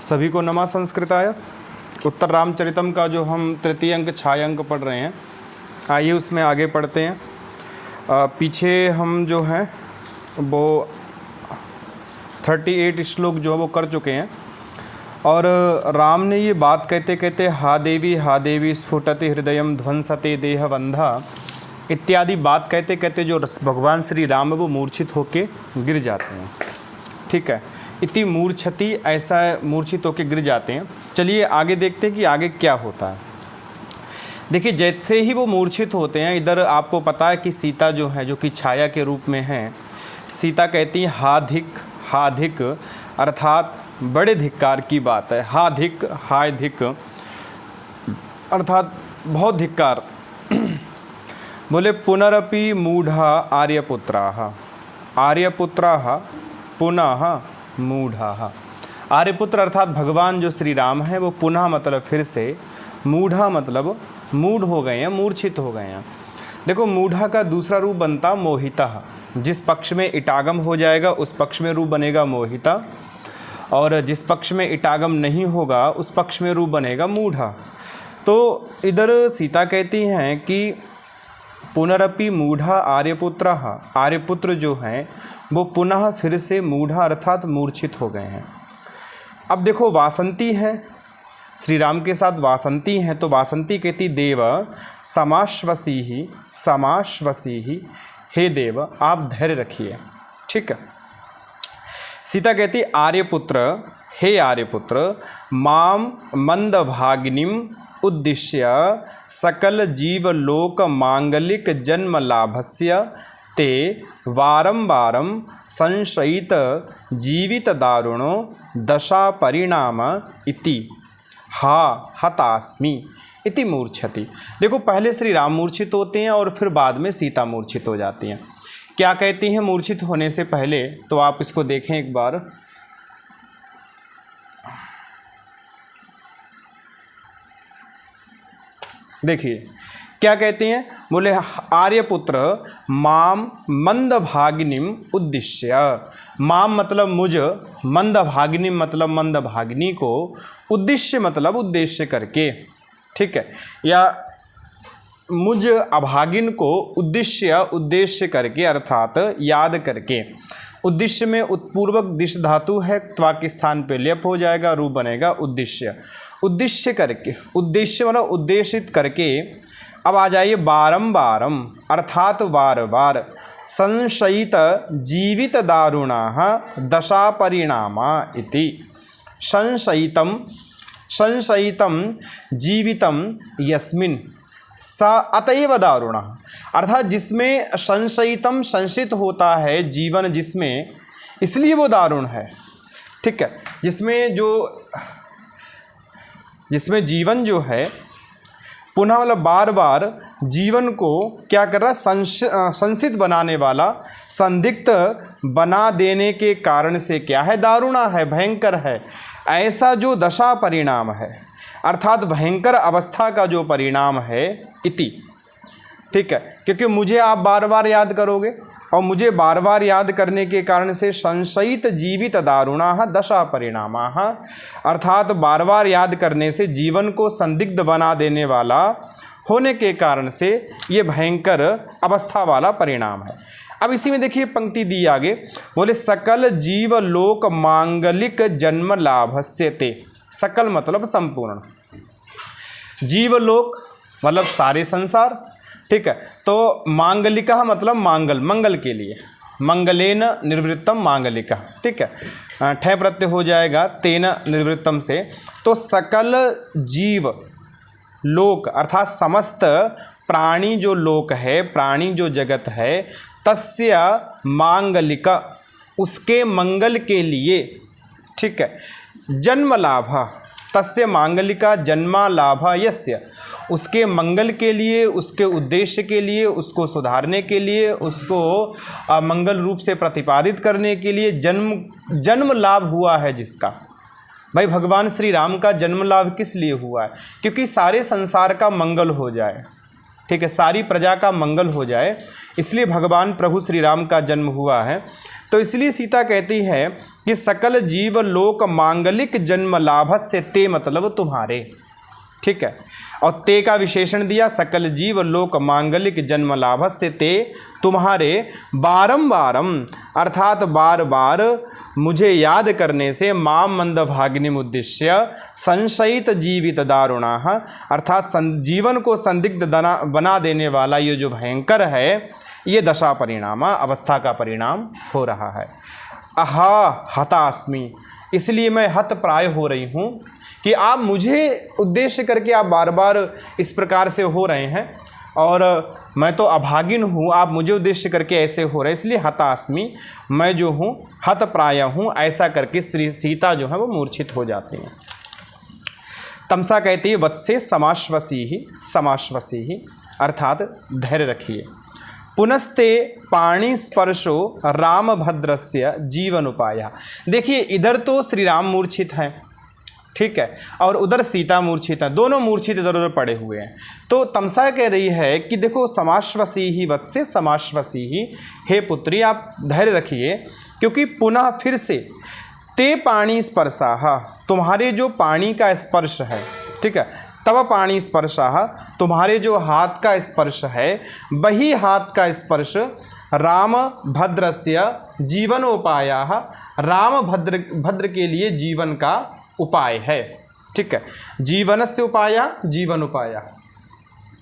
सभी को नमः संस्कृताय। उत्तर रामचरितम का जो हम तृतीय अंक छाया अंक पढ़ रहे हैं, आइए उसमें आगे पढ़ते हैं। पीछे हम जो हैं वो 38 श्लोक जो है वो कर चुके हैं और राम ने ये बात कहते कहते हा देवी स्फुटति हृदयम ध्वंसते देहबंधा इत्यादि बात कहते कहते जो भगवान श्री राम वो मूर्छित होके गिर जाते हैं। ठीक है, इति मूर्छति, ऐसा मूर्छित होके गिर जाते हैं। चलिए आगे देखते हैं कि आगे क्या होता है। देखिए, जैसे ही वो मूर्छित होते हैं, इधर आपको पता है कि सीता जो है, जो कि छाया के रूप में है, सीता कहती है हा धिक, अर्थात बड़े धिक्कार की बात है। हा धिक अर्थात बहुत धिक्कार। बोले पुनरपि मूढ़ा आर्यपुत्राः पुनः मूढ़ा। आर्यपुत्र अर्थात भगवान जो श्री राम है वो पुनः मतलब फिर से, मूढ़ा मतलब मूढ़ हो गए हैं, मूर्छित हो गए हैं। देखो, मूढ़ा का दूसरा रूप बनता मोहिता। जिस पक्ष में इटागम हो जाएगा उस पक्ष में रूप बनेगा मोहिता, और जिस पक्ष में इटागम नहीं होगा उस पक्ष में रूप बनेगा मूढ़ा। तो इधर सीता कहती हैं कि पुनरपि मूढ़ा आर्यपुत्रः, आर्यपुत्र जो हैं वो पुनः फिर से मूढ़ा अर्थात मूर्छित हो गए हैं। अब देखो, वासंती है, श्री राम के साथ वासंती हैं, तो वासंती कहती देव समाश्वसी ही, हे देव आप धैर्य रखिए। ठीक है। सीता कहती आर्यपुत्र, हे आर्यपुत्र, माम मंदभागिनीम उद्दिश्य सकल जीवलोक मांगलिक जन्म लाभस्य ते वारंवारं संशयित जीवित दारुणो दशा परिणाम इति हतास्मि इति मूर्छति। देखो, पहले श्री राम मूर्छित होते हैं और फिर बाद में सीता मूर्छित हो जाती हैं। क्या कहती हैं मूर्छित होने से पहले, तो आप इसको देखें एक बार। देखिए क्या कहते हैं, बोले आर्यपुत्र माम मंदभागिनीम उद्दिश्य। माम मतलब मुझ, मंदभागिनी मतलब मंदभागिनी को, उद्देश्य मतलब उद्देश्य करके। ठीक है, या मुझ अभागिन को उद्देश्य करके अर्थात याद करके। उद्देश्य में उत्पूर्वक दिश धातु है, त्वा के स्थान पे लेप हो जाएगा, रूप बनेगा उद्देश्य। उद्देश्य करके, उद्देश्य मतलब उद्देशित करके। अब आ जाइए बारंबारम अर्थात बार बार, संशयित जीवित दारुणाः दशा परिणामा इति। संशयितम जीवितम यस्मिन् स अतएव दारुणः, अर्थात जिसमें संशयितम संशित होता है जीवन, जिसमें, इसलिए वो दारुण है। ठीक है, जिसमें जीवन जो है पुनः मतलब बार बार जीवन को क्या कर रहा है, संशित बनाने वाला, संदिग्ध बना देने के कारण से क्या है, दारुणा है, भयंकर है। ऐसा जो दशा परिणाम है अर्थात भयंकर अवस्था का जो परिणाम है, इति। ठीक है, क्योंकि मुझे आप बार बार याद करोगे और मुझे बार बार याद करने के कारण से संशयित जीवित दारुणाः दशा परिणामाः, अर्थात बार बार याद करने से जीवन को संदिग्ध बना देने वाला होने के कारण से ये भयंकर अवस्था वाला परिणाम है। अब इसी में देखिए पंक्ति दी आगे, बोले सकल जीवलोक मांगलिक जन्म लाभस्य ते। सकल मतलब संपूर्ण, जीवलोक मतलब सारे संसार। ठीक है, तो मांगलिका मतलब मांगल, मंगल के लिए, मंगलेन निर्वृत्तम मांगलिका। ठीक है, ठय प्रत्यय हो जाएगा तेन निर्वृत्तम से। तो सकल जीव लोक अर्थात समस्त प्राणी जो लोक है, प्राणी जो जगत है, तस्य मांगलिका उसके मंगल के लिए। ठीक है, जन्म लाभ, तस्य मांगलिका जन्मा लाभ यस्य, उसके मंगल के लिए, उसके उद्देश्य के लिए, उसको सुधारने के लिए, उसको मंगल रूप से प्रतिपादित करने के लिए जन्म लाभ हुआ है जिसका। भाई, भगवान श्री राम का जन्म लाभ किस लिए हुआ है? क्योंकि सारे संसार का मंगल हो जाए। ठीक है, सारी प्रजा का मंगल हो जाए, इसलिए भगवान प्रभु श्री राम का जन्म हुआ है। तो इसलिए सीता कहती है कि सकल जीव लोक मांगलिक जन्म लाभस्य ते मतलब तुम्हारे। ठीक है, और ते का विशेषण दिया, सकल जीव लोक मांगलिक जन्म लाभस्य ते तुम्हारे बारंबारम अर्थात बार बार मुझे याद करने से माम मंदभागिनी उद्देश्य संशयित जीवित दारुणा अर्थात जीवन को संदिग्ध बना देने वाला ये जो भयंकर है ये दशा परिणाम अवस्था का परिणाम हो रहा है। अहा हतास्मि, इसलिए मैं हत प्राय हो रही हूँ कि आप मुझे उद्देश्य करके आप बार बार इस प्रकार से हो रहे हैं और मैं तो अभागिन हूँ, आप मुझे उद्देश्य करके ऐसे हो रहे हैं, इसलिए हतास्मि, मैं जो हूँ हत प्राय हूँ। ऐसा करके श्री सीता जो है वो मूर्छित हो जाती हैं। तमसा कहती है वत्से समाश्वसी ही अर्थात धैर्य रखिए। पुनस्ते पाणी स्पर्शो रामभद्रस्य जीवन उपाय। देखिए इधर तो श्री राम मूर्छित हैं, ठीक है, और उधर सीता मूर्छित है, दोनों मूर्छित इधर उधर पड़े हुए हैं। तो तमसा कह रही है कि देखो समाश्वसी ही वत्से समाश्वसी ही, हे पुत्री आप धैर्य रखिए, क्योंकि पुनः फिर से ते पाणी स्पर्शाह, तुम्हारे जो पानी का स्पर्श है, ठीक है, तव पाणी स्पर्शाह, तुम्हारे जो हाथ का स्पर्श है वही हाथ का स्पर्श राम भद्रस्य जीवनोपायाः, राम भद्र के लिए जीवन का उपाय है। ठीक है, जीवनस्य उपाय जीवन उपाय।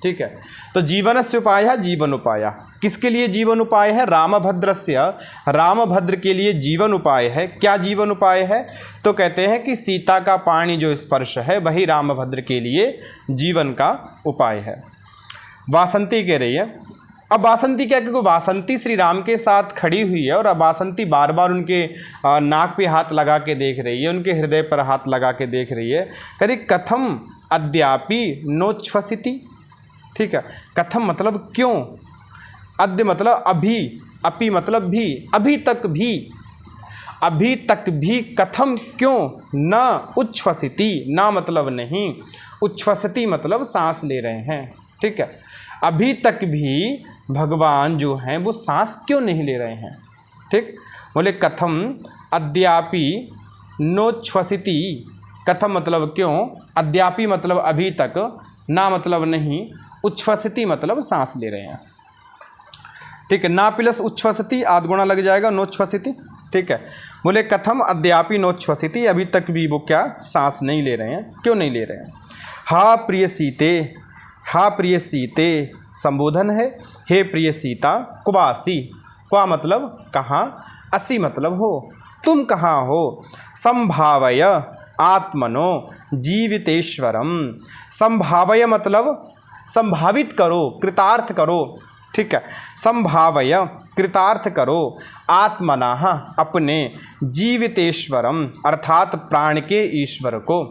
ठीक है, तो जीवनस्य उपाय जीवन उपाय, किसके लिए जीवन उपाय है? रामभद्रस्य, रामभद्र के लिए जीवन उपाय है। क्या जीवन उपाय है? तो कहते हैं कि सीता का पाणी जो स्पर्श है वही रामभद्र के लिए जीवन का उपाय है। वासंती कह रही है, अब वासंती क्या, क्योंकि वासंती श्री राम के साथ खड़ी हुई है और अब वासंती बार बार उनके नाक पे हाथ लगा के देख रही है, उनके हृदय पर हाथ लगा के देख रही है। करी कथम अद्यापि नोच्छ्वसिति। ठीक है, कथम मतलब क्यों, अद्य मतलब अभी, अपि मतलब भी, अभी तक भी, अभी तक भी, कथम क्यों, न उच्छ्वसिति, ना मतलब नहीं, उच्छ्वसिति मतलब सांस ले रहे हैं। ठीक है, अभी तक भी भगवान जो हैं वो सांस क्यों नहीं ले रहे हैं। ठीक, बोले कथम अद्यापि नोच्छ्वसिति, कथम मतलब क्यों, अद्यापि मतलब अभी तक, ना मतलब नहीं, उच्छ्वसिति मतलब सांस ले रहे हैं। ठीक है, ना प्लस उच्छ्वसिति आधगुणा लग जाएगा, नोच्छ्वसिति। ठीक है, बोले कथम अद्यापि नोच्छ्वसिति, अभी तक भी वो क्या सांस नहीं ले रहे हैं, क्यों नहीं ले रहे हैं। हा प्रिय सीते, हा प्रिय सीते संबोधन है, हे प्रिय सीता, क्वासी, क्वा मतलब कहाँ, असी मतलब हो, तुम कहाँ हो। संभावय आत्मनो जीवितेश्वरम, संभावय मतलब संभावित करो, कृतार्थ करो। ठीक है, संभावय कृतार्थ करो, आत्मनः अपने, जीवितेश्वरम अर्थात प्राण के ईश्वर को।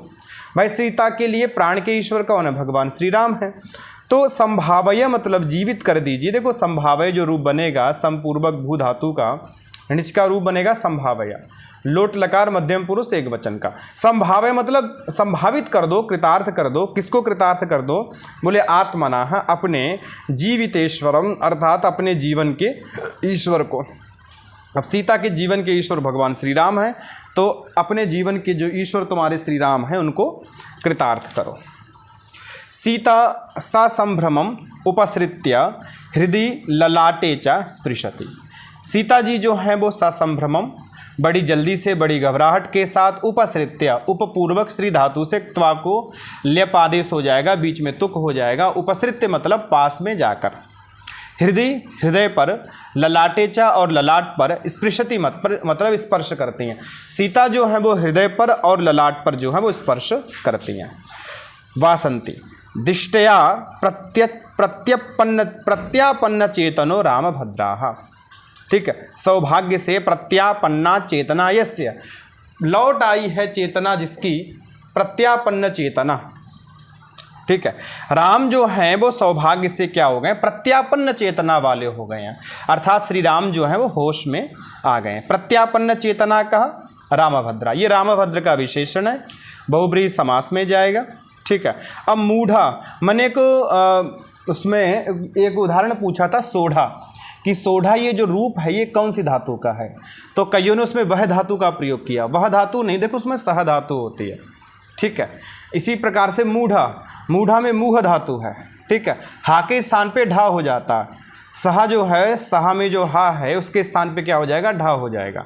भाई सीता के लिए प्राण के ईश्वर कौन है? भगवान श्री राम है। तो संभावय मतलब जीवित कर दीजिए। देखो संभावय जो रूप बनेगा समपूर्वक भू धातु का निच का रूप बनेगा संभावय, लोट लकार मध्यम पुरुष एक वचन का। संभावय मतलब संभावित कर दो, कृतार्थ कर दो। किसको कृतार्थ कर दो? बोले आत्मनः अपने, जीवितेश्वरम अर्थात अपने जीवन के ईश्वर को। अब सीता के जीवन के ईश्वर भगवान श्री राम हैं, तो अपने जीवन के जो ईश्वर तुम्हारे श्री राम हैं उनको कृतार्थ करो। सीता सा संभ्रमम उपसृत्य हृदय ललाटे च स्पृशति। सीता जी जो हैं वो सा संभ्रमम बड़ी जल्दी से, बड़ी घबराहट के साथ, उपसृत्य उपपूर्वक श्री धातु से त्वा को ल्यपादेश हो जाएगा, बीच में तुक हो जाएगा। उपसृत्य मतलब पास में जाकर, हृदय हृदय पर, ललाटे चा और ललाट पर, स्पृशति मतलब स्पर्श करती हैं। सीता जो है वो हृदय पर और ललाट पर जो है वो स्पर्श करती हैं। वासंती दिष्टया प्रत्यापन्न चेतनो रामभद्राः। ठीक है, सौभाग्य से प्रत्यापन्ना चेतना यस्य, लौट आई है चेतना जिसकी, प्रत्यापन्न चेतना। ठीक है, राम जो हैं वो सौभाग्य से क्या हो गए? प्रत्यापन्न चेतना वाले हो गए हैं, अर्थात श्री राम जो हैं वो होश में आ गए हैं। प्रत्यापन्न चेतना कहा रामभद्रा, ये रामभद्र का विशेषण है, बहुब्रीहि समास में जाएगा। ठीक है, अब मूढ़ा, मैंने को उसमें एक उदाहरण पूछा था सोढ़ा, कि सोढ़ा ये जो रूप है ये कौन सी धातु का है, तो कईयों ने उसमें वह धातु का प्रयोग किया। वह धातु नहीं, देखो उसमें सह धातु होती है, ठीक है। इसी प्रकार से मूढ़ा, मूढ़ा में मूह धातु है, ठीक है। हा के स्थान पे ढा हो जाता है, सहा जो है, सहा में जो हा है उसके स्थान पे क्या हो जाएगा, ढा हो जाएगा।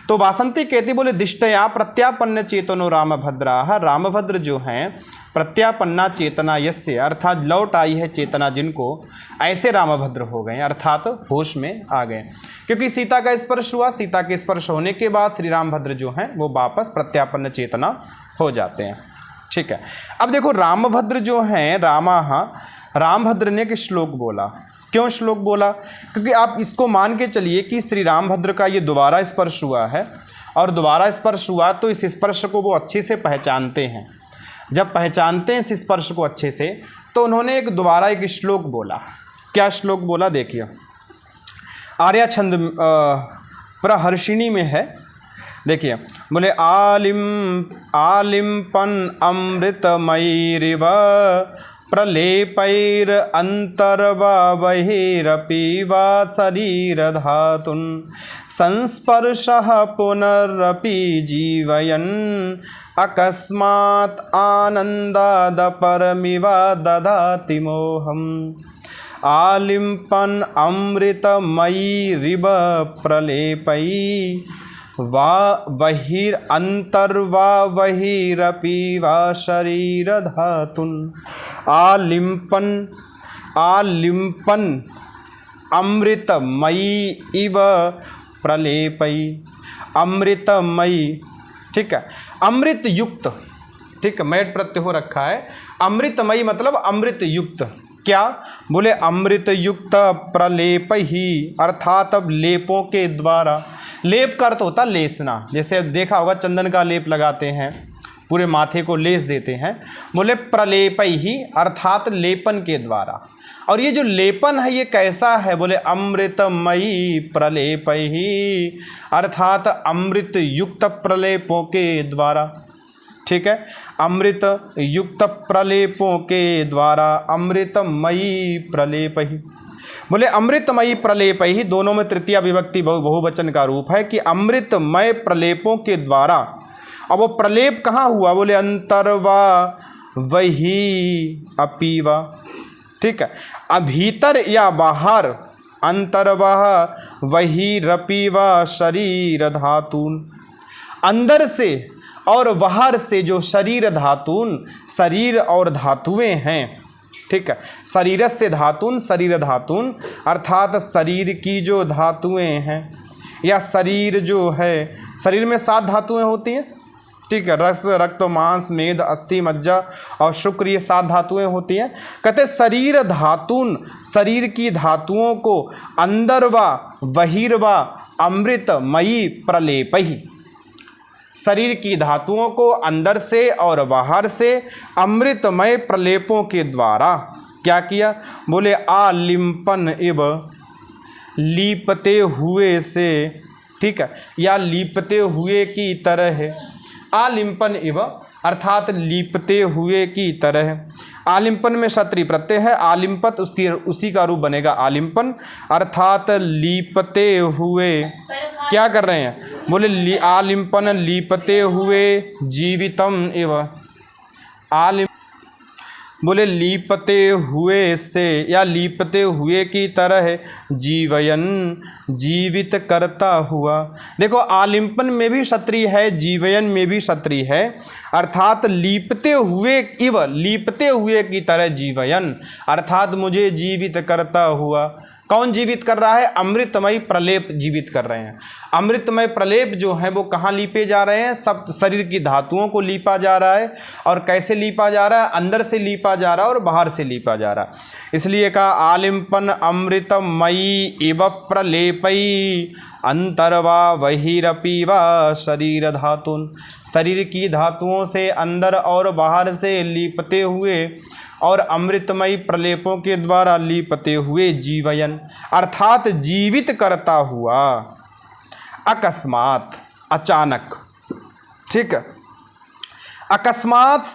तो वासंती कहती बोले दिष्टया प्रत्यापन्न चेतनो रामभद्रा, रामभद्र जो हैं प्रत्यापन्ना चेतना यस्य, अर्थात लौट आई है चेतना जिनको, ऐसे रामभद्र हो गए, अर्थात होश में आ गए। क्योंकि सीता का स्पर्श हुआ, सीता के स्पर्श होने के बाद श्री रामभद्र जो हैं वो वापस प्रत्यापन्न चेतना हो जाते हैं, ठीक है। अब देखो रामभद्र जो हैं, रामभद्र ने एक श्लोक बोला। क्यों श्लोक बोला? क्योंकि आप इसको मान के चलिए कि श्री रामभद्र का ये दोबारा स्पर्श हुआ है, और दोबारा स्पर्श हुआ तो इस स्पर्श को वो अच्छे से पहचानते हैं। जब पहचानते हैं इस स्पर्श को अच्छे से, तो उन्होंने दोबारा एक श्लोक बोला। क्या श्लोक बोला देखिए, आर्या छंद प्रहर्षिणी में है, देखिए बोले आलिम्पन अमृतमयीरिव प्रलेपैर अंतर्वा बहिरपि वा शरीरधातुन संस्पर्शः पुनरपि जीवयन् अकस्मात् आनन्दादपरमिव ददाति मोहम्। आलिम्पन अमृतमयीरिव प्रलेपै वा बहिरंतर्वा बहिरपि वा शरीरधातुन। आलिम्पन अमृतमयी इव प्रलेपै, अमृतमयी, ठीक है, अमृत युक्त, ठीक है, मैट प्रत्यय हो रखा है। अमृतमयी मतलब अमृत युक्त। क्या बोले? अमृत युक्त प्रलेप ही, अर्थात अब लेपों के द्वारा। लेप का अर्थ होता लेसना, जैसे अब देखा होगा चंदन का लेप लगाते हैं, पूरे माथे को लेस देते हैं। बोले प्रलेप ही अर्थात लेपन के द्वारा। और ये जो लेपन है ये कैसा है? बोले अमृतमयी प्रलेप ही, अर्थात अमृत युक्त प्रलेपों के द्वारा, ठीक है, अमृत युक्त प्रलेपों के द्वारा, अमृतमयी प्रलेप ही। बोले अमृतमयी प्रलेप ही, दोनों में तृतीया विभक्ति बहुवचन का रूप है कि अमृतमय प्रलेपों के द्वारा। अब वो प्रलेप कहाँ हुआ? बोले अंतर्वा वही अपीवा, ठीक है, भीतर या बाहर, अंतर्वा वही रपीवा शरीर धातुन, अंदर से और बाहर से जो शरीर धातुन, शरीर और धातुएं हैं, ठीक है, शरीर से धातुन, शरीर धातुन अर्थात शरीर की जो धातुएं हैं, या शरीर जो है, शरीर में 7 धातुएं होती हैं, ठीक है, रक्त मांस मेद अस्थि मज्जा और शुक्र, ये 7 धातुएं होती हैं। कहते शरीर धातुन, शरीर की धातुओं को अंदरवा बहिर्वा अमृतमयी प्रलेप ही, शरीर की धातुओं को अंदर से और बाहर से अमृतमय प्रलेपों के द्वारा क्या किया? बोले आलिम्पन इव, लीपते हुए से, ठीक है, या लीपते हुए की तरह है। आलिम्पन इव अर्थात लीपते हुए की तरह। आलिम्पन में क्षत्रिय प्रत्यय है, आलिम्पत उसी का रूप बनेगा आलिम्पन, अर्थात लीपते हुए क्या कर रहे हैं? बोले आलिम्पन लीपते हुए जीवितम इव, बोले लीपते हुए से या लीपते हुए की तरह जीवयन, जीवित करता हुआ। देखो आलिम्पन में भी क्षत्रिय है, जीवयन में भी क्षत्रिय है, अर्थात लीपते हुए इव, लीपते हुए की तरह जीवयन, अर्थात मुझे जीवित करता हुआ। कौन जीवित कर रहा है? अमृतमय प्रलेप जीवित कर रहे हैं। अमृतमय प्रलेप जो है वो कहाँ लीपे जा रहे हैं? सब शरीर की धातुओं को लीपा जा रहा है। और कैसे लीपा जा रहा है? अंदर से लीपा जा रहा है और बाहर से लीपा जा रहा है। इसलिए कहा आलिम्पन अमृतमयी इव प्रलेपई अंतर्वा बहिरपि वा शरीर धातुन, शरीर की धातुओं से अंदर और बाहर से लीपते हुए और अमृतमयी प्रलेपों के द्वारा लीपते हुए जीवयन अर्थात जीवित करता हुआ। अकस्मात अचानक, ठीक है, अकस्मात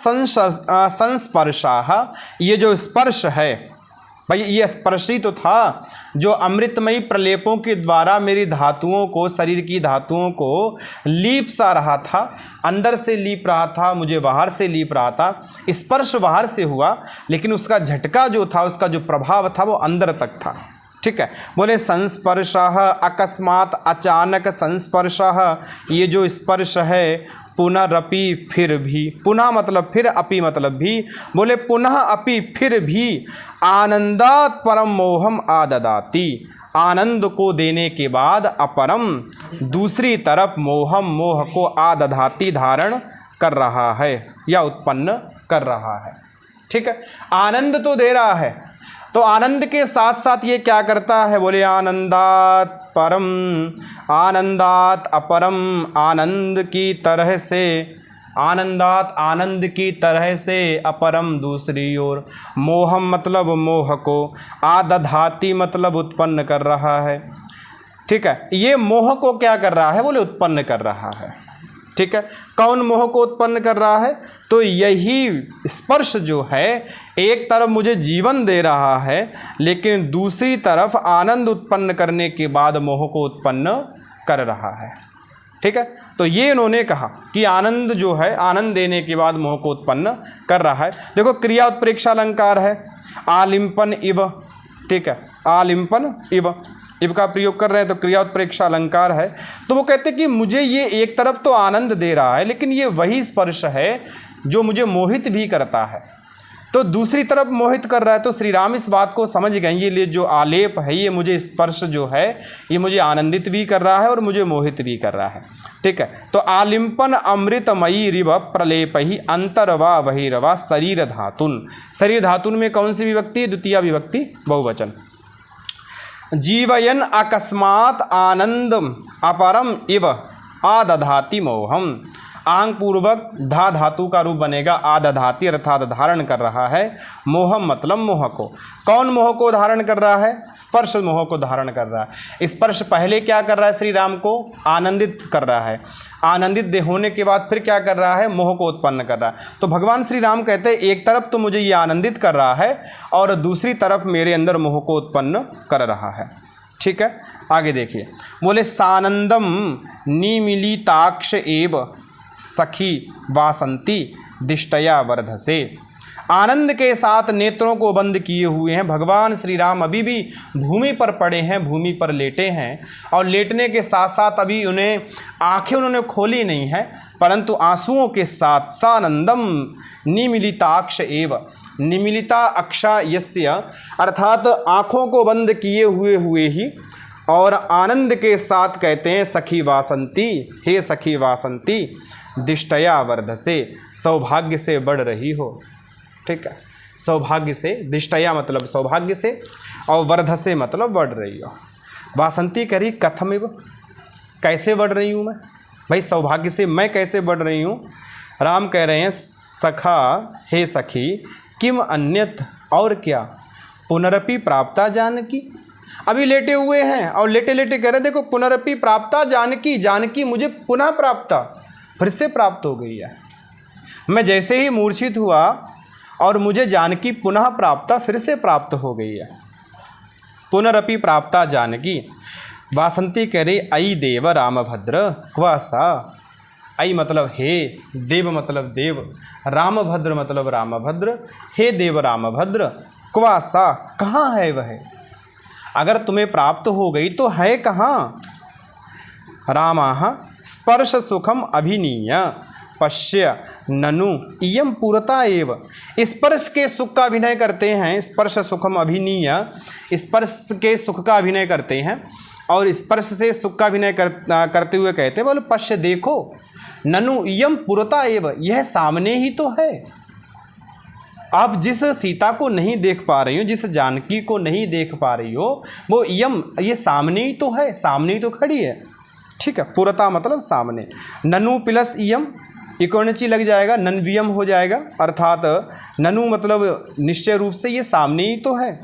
संस्पर्शाः, ये जो स्पर्श है, भाई ये स्पर्श ही तो था जो अमृतमयी प्रलेपों के द्वारा मेरी धातुओं को, शरीर की धातुओं को लीप सा रहा था, अंदर से लीप रहा था, मुझे बाहर से लीप रहा था। स्पर्श बाहर से हुआ लेकिन उसका झटका जो था, उसका जो प्रभाव था वो अंदर तक था। ठीक है, बोले संस्पर्शः अकस्मात, अचानक संस्पर्शः, ये जो स्पर्श है पुनरपि फिर भी, पुनः मतलब फिर, अपि मतलब भी, बोले पुनः अपि फिर भी आनंदात परम मोहम आददाति, आनंद को देने के बाद अपरम दूसरी तरफ मोहम मोह को आदधाति धारण कर रहा है या उत्पन्न कर रहा है। ठीक है, आनंद तो दे रहा है, तो आनंद के साथ साथ ये क्या करता है, बोले आनंदात परम, आनंदात अपरम, आनंद की तरह से, आनंदात आनंद की तरह से, अपरम दूसरी ओर, मोहम मतलब मोह को, आदधाति मतलब उत्पन्न कर रहा है। ठीक है, ये मोह को क्या कर रहा है, बोले उत्पन्न कर रहा है। ठीक है, कौन मोह को उत्पन्न कर रहा है, तो यही स्पर्श जो है एक तरफ मुझे जीवन दे रहा है लेकिन दूसरी तरफ आनंद उत्पन्न करने के बाद मोह को उत्पन्न कर रहा है। ठीक है, तो ये इन्होंने कहा कि आनंद जो है, आनंद देने के बाद मोह को उत्पन्न कर रहा है। देखो क्रिया उत्प्रेक्षा अलंकार है, आलिम्पन इव। ठीक है, आलिम्पन इव का प्रयोग कर रहे हैं तो क्रिया उत्प्रेक्षा अलंकार है। तो वो कहते हैं कि मुझे ये एक तरफ तो आनंद दे रहा है लेकिन ये वही स्पर्श है जो मुझे मोहित भी करता है, तो दूसरी तरफ मोहित कर रहा है। तो श्री राम इस बात को समझ गए, ये जो आलेप है, ये मुझे स्पर्श जो है ये मुझे आनंदित भी कर रहा है और मुझे मोहित भी कर रहा है। ठीक है, तो आलिम्पन अमृतमयी रिव प्रलेप ही अंतरवा बहिरवा शरीर धातुन। शरीर धातुन में कौन सी विभक्ति, द्वितीय विभक्ति बहुवचन। जीवयन अकस्मात आनंद अपरम इव आदधाति मोहम, आंग पूर्वक धा धातु का रूप बनेगा आदधाति, अर्थात धारण कर रहा है। मोहम मतलब मोह को, कौन मोह को धारण कर रहा है, स्पर्श मोह को धारण कर रहा है। स्पर्श पहले क्या कर रहा है, श्री राम को आनंदित कर रहा है, आनंदित होने के बाद फिर क्या कर रहा है, मोह को उत्पन्न कर रहा है। तो भगवान श्री राम कहते हैं एक तरफ तो मुझे ये आनंदित कर रहा है और दूसरी तरफ मेरे अंदर मोह को उत्पन्न कर रहा है। ठीक है, आगे देखिए, बोले सानंदम निमिलिताक्ष एव सखी वासंती दिष्टया वर्धसे। आनंद के साथ नेत्रों को बंद किए हुए हैं भगवान श्री राम, अभी भी भूमि पर पड़े हैं, भूमि पर लेटे हैं और लेटने के साथ साथ अभी उन्हें आंखें उन्होंने खोली नहीं है परंतु आंसुओं के साथ सानंदम निमिलिताक्ष एव, निमिलिता अक्षा यस्य, अर्थात आँखों को बंद किए हुए ही और आनंद के साथ कहते हैं सखी वासंती, हे सखी वासंती दिष्टया वर्धसे, सौभाग्य से बढ़ रही हो। ठीक है, सौभाग्य से, दिष्टया मतलब सौभाग्य से और वर्धसे मतलब बढ़ रही हो। वासंती करी कथमिव, कैसे बढ़ रही हूँ मैं, भाई सौभाग्य से मैं कैसे बढ़ रही हूँ। राम कह रहे हैं सखा, हे सखी, किम अन्यत, और क्या, पुनरपि प्राप्ता जानकी, अभी लेटे हुए हैं और लेटे लेटे कह रहे देखो पुनरपि प्राप्ता जानकी, जानकी मुझे पुनः प्राप्ता, फिर से प्राप्त हो गई है। मैं जैसे ही मूर्छित हुआ और मुझे जानकी पुनः प्राप्ता, फिर से प्राप्त हो गई है। पुनरपि प्राप्ता जानकी। वासंती कह रही अयि देव रामभद्र क्वा सा, अयि मतलब हे, देव मतलब देव, रामभद्र मतलब रामभद्र, हे देव रामभद्र, क्वा सा कहाँ है वह, अगर तुम्हें प्राप्त हो गई तो है कहाँ। रामाः स्पर्श सुखम अभिनीय पश्य ननु इयम पूरता एव, स्पर्श के सुख का अभिनय करते हैं, स्पर्श सुखम अभिनीय, स्पर्श के सुख का अभिनय करते हैं और स्पर्श से सुख का अभिनय करते हुए कहते हैं बोले पश्य देखो, ननु इयम पूरता एव, यह सामने ही तो है। आप जिस सीता को नहीं देख पा रही हो, जिस जानकी को नहीं देख पा रही हो, वो यम, ये सामने ही तो है, सामने ही तो खड़ी है। ठीक है, पुरता मतलब सामने, ननु प्लस इयम इकोणची लग जाएगा, नन्वियम हो जाएगा, अर्थात ननु मतलब निश्चय रूप से ये सामने ही तो है।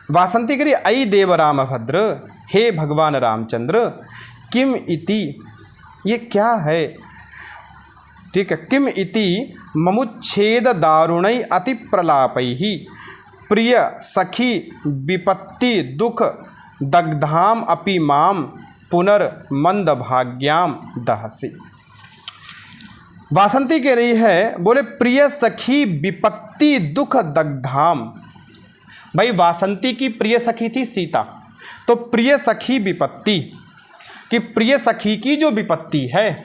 वासंती करिए अयि देव रामभद्र, हे भगवान रामचंद्र, किम इति, ये क्या है। ठीक है, किम इति ममुच्छेद दारुणै अति प्रलापैहि प्रिय सखी विपत्ति दुख दग्धाम अपि माम पुनर्मंद भाग्याम दहसी। वासंती कह रही है, बोले प्रिय सखी विपत्ति दुख दग्धाम। भाई वासंती की प्रिय सखी थी सीता, तो प्रिय सखी विपत्ति कि प्रिय सखी की जो विपत्ति है,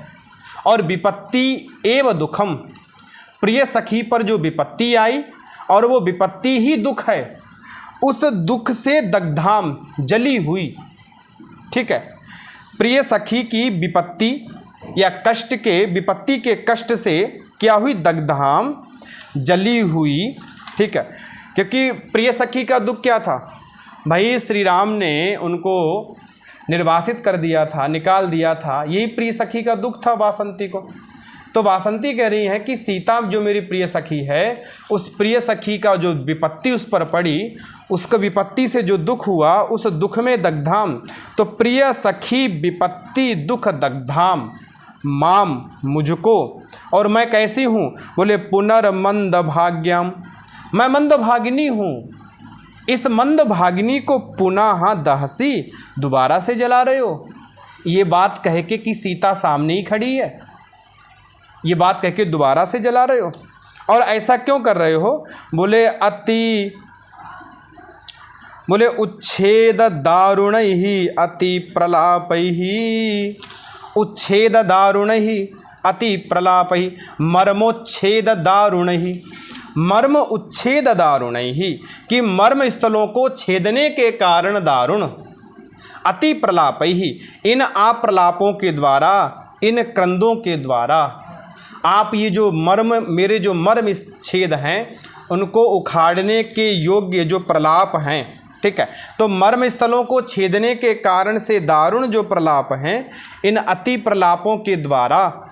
और विपत्ति एव दुखम, प्रिय सखी पर जो विपत्ति आई और वो विपत्ति ही दुख है, उस दुख से दग्धाम जली हुई। ठीक है, प्रिय सखी की विपत्ति या कष्ट के, विपत्ति के कष्ट से क्या हुई, दग्धाम जली हुई। ठीक है, क्योंकि प्रिय सखी का दुख क्या था भाई, श्री राम ने उनको निर्वासित कर दिया था, निकाल दिया था, यही प्रिय सखी का दुख था वासंती को। तो वासंती कह रही है कि सीता जो मेरी प्रिय सखी है, उस प्रिय सखी का जो विपत्ति उस पर पड़ी, उसका विपत्ति से जो दुख हुआ, उस दुख में दग्धाम, तो प्रिय सखी विपत्ति दुख दग्धाम माम मुझको, और मैं कैसी हूँ, बोले पुनर्मंद भाग्यम, मैं मंदभागिनी हूँ, इस मंदभागिनी को पुनः दहसी, दोबारा से जला रहे हो। ये बात कह के कि सीता सामने ही खड़ी है, ये बात कह के दोबारा से जला रहे हो, और ऐसा क्यों कर रहे हो, बोले उच्छेद दारुण ही अति प्रलाप ही, उच्छेद दारुण ही अति प्रलाप ही, मर्मोच्छेद दारुण ही, मर्म उच्छेद दारुण ही कि मर्म स्थलों को छेदने के कारण दारुण, अति प्रलाप ही, इन आप प्रलापों के द्वारा, इन क्रंदों के द्वारा आप ये जो मर्म, मेरे जो मर्म छेद हैं, उनको उखाड़ने के योग्य जो प्रलाप हैं। ठीक है, तो मर्म स्थलों को छेदने के कारण से दारुण जो प्रलाप हैं, इन अति प्रलापों के द्वारा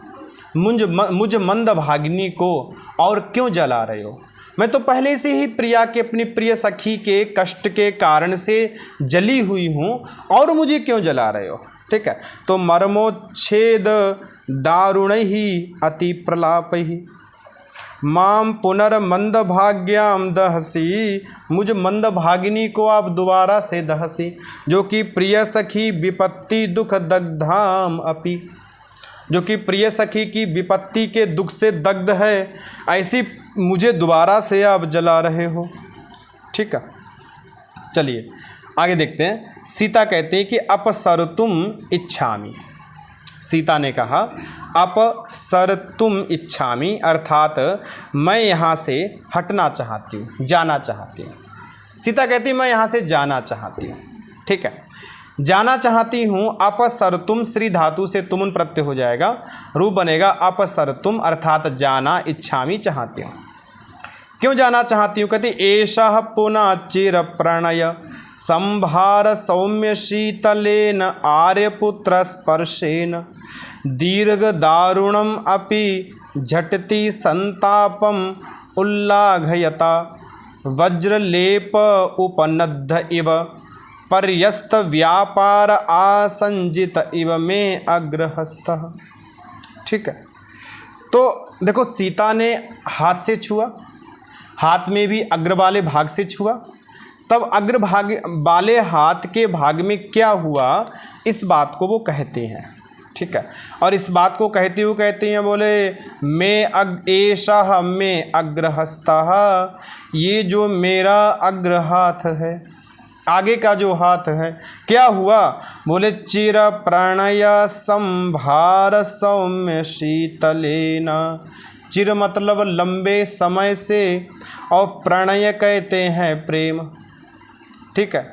मुझ मंदभागिनी को और क्यों जला रहे हो। मैं तो पहले से ही प्रिया के, अपनी प्रिय सखी के कष्ट के कारण से जली हुई हूँ, और मुझे क्यों जला रहे हो। ठीक है, तो मर्मोच्छेद दारुण ही अति प्रलाप ही माम पुनर्मंद भाग्याम दहसी, मुझ मंदभागिनी को आप दोबारा से दहसी, जो कि प्रिय सखी विपत्ति दुख दग्धाम अपि, जो कि प्रिय सखी की विपत्ति के दुख से दग्ध है, ऐसी मुझे दोबारा से आप जला रहे हो। ठीक है, चलिए आगे देखते हैं। सीता कहते हैं कि अपसर्तुम इच्छामि, सीता ने कहा अपसर्तुम इच्छामि, अर्थात मैं यहाँ से हटना चाहती हूँ, जाना चाहती हूँ। सीता कहती मैं यहाँ से जाना चाहती हूँ। ठीक है, जाना चाहती हूँ, अपसर्तुम श्री धातु से तुमुन प्रत्यय हो जाएगा, रूप बनेगा अपसर्तुम, अर्थात जाना, इच्छामि चाहती हूँ। क्यों जाना चाहती हूँ, कहती एषः पुनः चिर प्रणय संभार सौम्य शीतलेन आर्यपुत्र स्पर्शेन दीर्घ दारुणम अपि झटति संतापम उल्लाघयता वज्रलेप उपनद्ध इव पर्यस्त व्यापार आसंजित इव में अग्रहस्थ। ठीक है, तो देखो सीता ने हाथ से छुआ, हाथ में भी अग्र वाले भाग से छुआ, तब अग्र भाग वाले हाथ के भाग में क्या हुआ, इस बात को वो कहते हैं। ठीक है, और इस बात को कहते हुए कहते हैं, बोले मैं एषः में अग्रहस्तः, ये जो मेरा अग्र हाथ है, आगे का जो हाथ है, क्या हुआ, बोले चिर प्रणय संभार सौम्य शीतलेन, चिर मतलब लंबे समय से, और प्रणय कहते हैं प्रेम। ठीक है,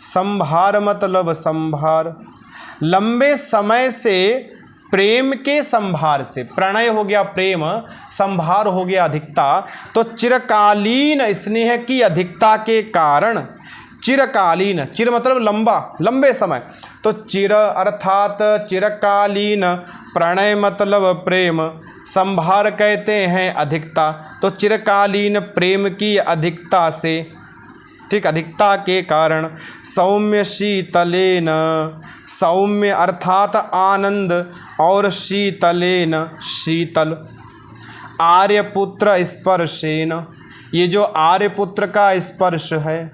संभार मतलब संभार, लंबे समय से प्रेम के संभार से, प्रणय हो गया प्रेम, संभार हो गया अधिकता, तो चिरकालीन स्नेह की अधिकता के कारण, चिरकालीन, चिर मतलब लंबा, लंबे समय, तो चिर अर्थात चिरकालीन, प्रणय मतलब प्रेम, संभार कहते हैं अधिकता, तो चिरकालीन प्रेम की अधिकता से, ठीक, अधिकता के कारण सौम्य शीतलेन, सौम्य अर्थात आनंद, और शीतलेन शीतल, आर्यपुत्र स्पर्शेन, ये जो आर्यपुत्र का स्पर्श है,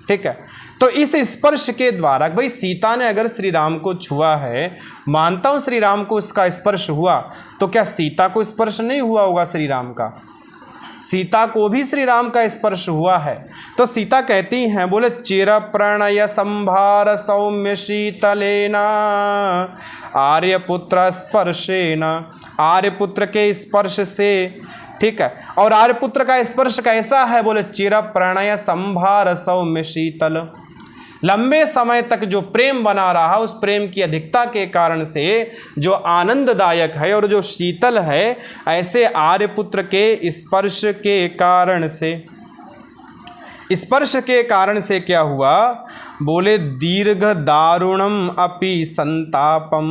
ठीक है। तो इस स्पर्श के द्वारा भाई सीता ने अगर श्री राम को छुआ है, मानता हूं श्री राम को उसका स्पर्श हुआ, तो क्या सीता को स्पर्श नहीं हुआ होगा श्री राम का? सीता को भी श्री राम का स्पर्श हुआ है। तो सीता कहती हैं, बोले चिर प्रणय संभार सौम्य शीतलेना आर्यपुत्र स्पर्शेना, आर्यपुत्र के स्पर्श से, ठीक है। और आर्यपुत्र का स्पर्श कैसा है? बोले चिर प्रणय संभार सौम्य शीतल, लंबे समय तक जो प्रेम बना रहा, उस प्रेम की अधिकता के कारण से जो आनंददायक है और जो शीतल है, ऐसे आर्यपुत्र के स्पर्श के कारण से, स्पर्श के कारण से क्या हुआ? बोले दीर्घ दारुणम अपि संतापम,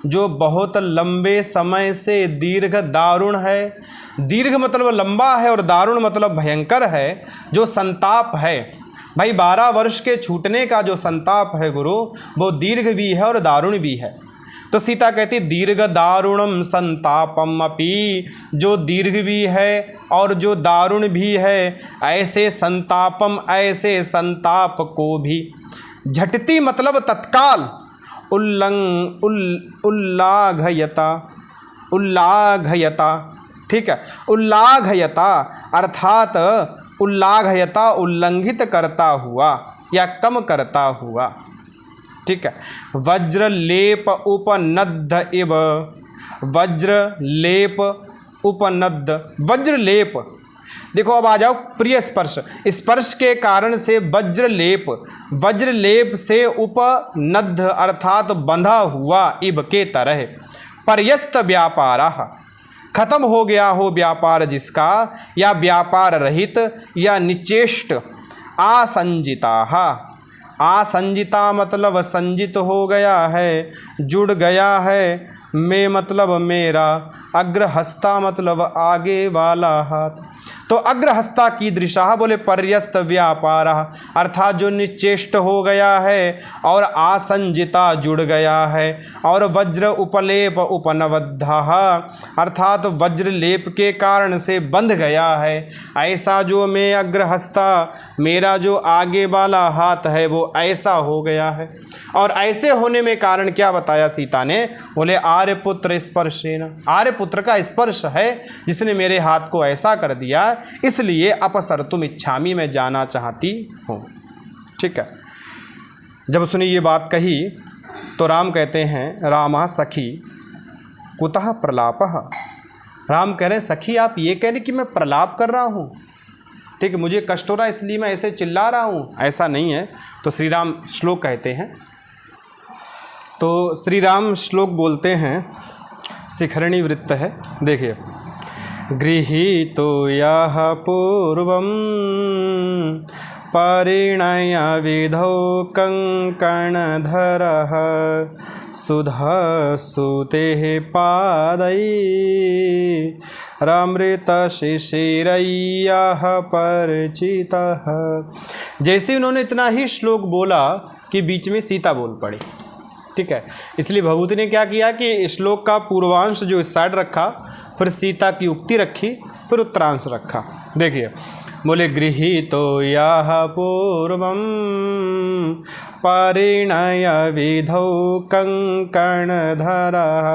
जो बहुत लंबे समय से दीर्घ दारुण है, दीर्घ मतलब लंबा है और दारुण मतलब भयंकर है, जो संताप है भाई 12 वर्ष के छूटने का जो संताप है गुरु, वो दीर्घ भी है और दारुण भी है। तो सीता कहती दीर्घ दारुणम संतापम अपि, जो दीर्घ भी है और जो दारुण भी है, ऐसे संतापम, ऐसे संताप को भी, झटती मतलब तत्काल, उल्लाघयता, उल्लाघयता, ठीक है, उल्लाघयता अर्थात उल्लाघयता उल्लंघित करता हुआ या कम करता हुआ, ठीक है। वज्र लेप उपनद्ध इव, वज्र लेप उपनद्ध, वज्र लेप, देखो अब आ जाओ प्रिय स्पर्श, स्पर्श के कारण से वज्र लेप, वज्र लेप से उपनद्ध अर्थात बंधा हुआ, इव के तरह, पर्यस्त व्यापारः, खत्म हो गया हो व्यापार जिसका, या व्यापार रहित या निचेष्ट, आसंजिता, आसंजिता मतलब संजित हो गया है, जुड़ गया है, में मतलब मेरा, अग्रहस्ता मतलब आगे वाला हाथ। तो अग्रहस्ता की दृशा, बोले पर्यस्त व्यापार अर्थात जो निचेष्ट हो गया है और आसंजिता जुड़ गया है, और वज्र उपलेप उपनबद्ध अर्थात वज्र लेप के कारण से बंध गया है, ऐसा जो मैं अग्रहस्ता, मेरा जो आगे वाला हाथ है वो ऐसा हो गया है। और ऐसे होने में कारण क्या बताया सीता ने? बोले आर्यपुत्र स्पर्शेन, आर्यपुत्र का स्पर्श है जिसने मेरे हाथ को ऐसा कर दिया, इसलिए अपसर्तुम इच्छामि, मैं जाना चाहती हूँ, ठीक है। जब उसने ये बात कही तो राम कहते हैं, रामा सखी कुतः प्रलापः, राम कह रहे हैं सखी आप ये कह रहे कि मैं प्रलाप कर रहा हूँ, ठीक है, मुझे कष्ट हो रहा है इसलिए मैं ऐसे चिल्ला रहा हूँ, ऐसा नहीं है। तो श्री राम श्लोक कहते हैं, तो श्री राम श्लोक बोलते हैं, शिखरणी वृत्त है, देखिए, गृहीतो यः पूर्वं परिणय विधौ कंकणधरः सुधासुतेः पादैरमृतशिशिरयः परिचितः। जैसे उन्होंने इतना ही श्लोक बोला कि बीच में सीता बोल पड़ी, ठीक है। इसलिए भगवती ने क्या किया कि श्लोक का पूर्वांश जो इस साइड रखा, फिर सीता की उक्ति रखी, फिर उत्तरांश रखा। देखिए, बोले गृहीतो यः पूर्वं परिणय विधौ कंकणधरः